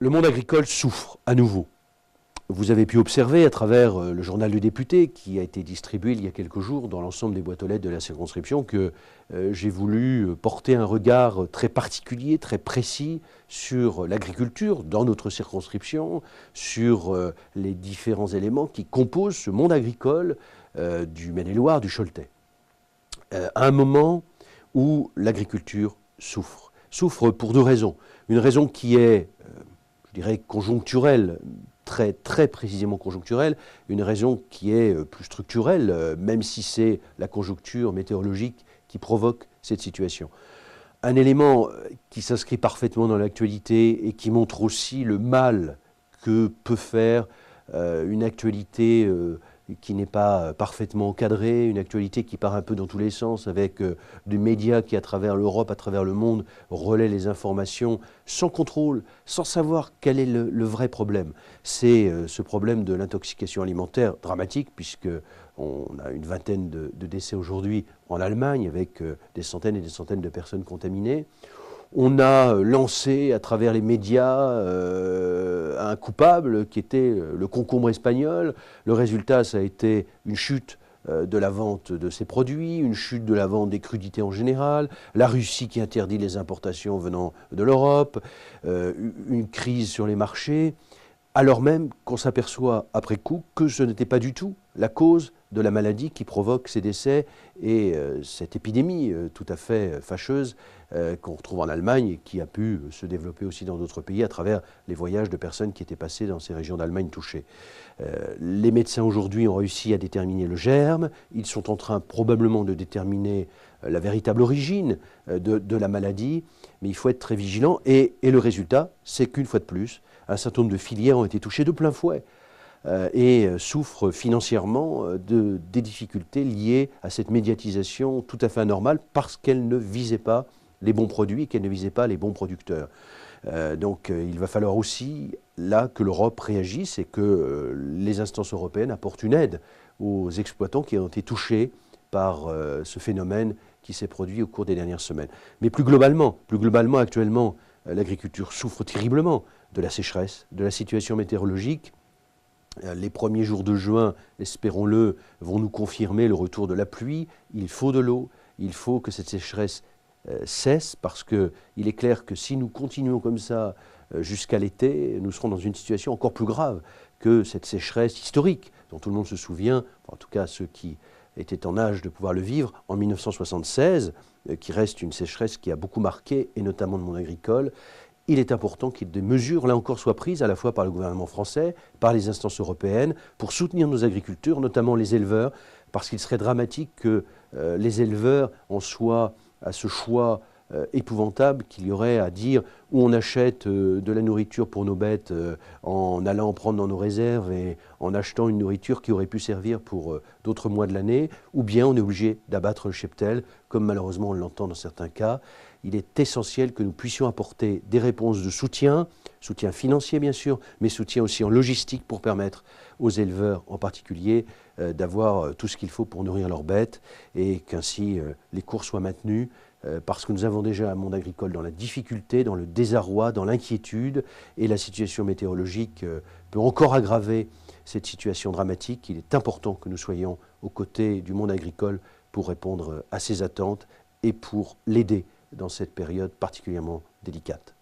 Le monde agricole souffre à nouveau. Vous avez pu observer à travers le journal du député qui a été distribué il y a quelques jours dans l'ensemble des boîtes aux lettres de la circonscription que j'ai voulu porter un regard très particulier, très précis sur l'agriculture dans notre circonscription, sur les différents éléments qui composent ce monde agricole du Maine-et-Loire, du Choletais. À un moment où l'agriculture souffre. Souffre pour deux raisons. Une raison qui est, je dirais, conjoncturelle, très précisément conjoncturelle, une raison qui est plus structurelle, même si c'est la conjoncture météorologique qui provoque cette situation. Un élément qui s'inscrit parfaitement dans l'actualité et qui montre aussi le mal que peut faire une actualité qui n'est pas parfaitement encadrée, une actualité qui part un peu dans tous les sens avec des médias qui, à travers l'Europe, à travers le monde, relaient les informations sans contrôle, sans savoir quel est le vrai problème. C'est ce problème de l'intoxication alimentaire dramatique, puisqu'on a une vingtaine de décès aujourd'hui en Allemagne, avec des centaines et des centaines de personnes contaminées. On a lancé à travers les médias un coupable qui était le concombre espagnol. Le résultat, ça a été une chute de la vente de ces produits, une chute de la vente des crudités en général, la Russie qui interdit les importations venant de l'Europe, une crise sur les marchés, alors même qu'on s'aperçoit après coup que ce n'était pas du tout la cause de la maladie qui provoque ces décès et cette épidémie tout à fait fâcheuse qu'on retrouve en Allemagne et qui a pu se développer aussi dans d'autres pays à travers les voyages de personnes qui étaient passées dans ces régions d'Allemagne touchées. Les médecins aujourd'hui ont réussi à déterminer le germe, ils sont en train probablement de déterminer la véritable origine de la maladie, mais il faut être très vigilant et le résultat, c'est qu'une fois de plus, un certain nombre de filières ont été touchées de plein fouet et souffrent financièrement des difficultés liées à cette médiatisation tout à fait anormale parce qu'elle ne visait pas les bons produits et qu'elle ne visait pas les bons producteurs. Donc il va falloir aussi là que l'Europe réagisse et que les instances européennes apportent une aide aux exploitants qui ont été touchés par ce phénomène qui s'est produit au cours des dernières semaines. Mais plus globalement actuellement, l'agriculture souffre terriblement de la sécheresse, de la situation météorologique. Les premiers jours de juin, espérons-le, vont nous confirmer le retour de la pluie. Il faut de l'eau, il faut que cette sécheresse cesse parce qu'il est clair que si nous continuons comme ça jusqu'à l'été, nous serons dans une situation encore plus grave que cette sécheresse historique dont tout le monde se souvient, en tout cas ceux qui étaient en âge de pouvoir le vivre, en 1976, qui reste une sécheresse qui a beaucoup marqué, et notamment le monde agricole. Il est important que des mesures, là encore, soient prises à la fois par le gouvernement français, par les instances européennes, pour soutenir nos agriculteurs, notamment les éleveurs, parce qu'il serait dramatique que les éleveurs en soient à ce choix épouvantable qu'il y aurait à dire où on achète de la nourriture pour nos bêtes en allant en prendre dans nos réserves et en achetant une nourriture qui aurait pu servir pour d'autres mois de l'année, ou bien on est obligé d'abattre le cheptel, comme malheureusement on l'entend dans certains cas. Il est essentiel que nous puissions apporter des réponses de soutien financier bien sûr, mais soutien aussi en logistique pour permettre aux éleveurs en particulier d'avoir tout ce qu'il faut pour nourrir leurs bêtes et qu'ainsi les cours soient maintenus parce que nous avons déjà un monde agricole dans la difficulté, dans le désarroi, dans l'inquiétude et la situation météorologique peut encore aggraver cette situation dramatique. Il est important que nous soyons aux côtés du monde agricole pour répondre à ses attentes et pour l'aider dans cette période particulièrement délicate.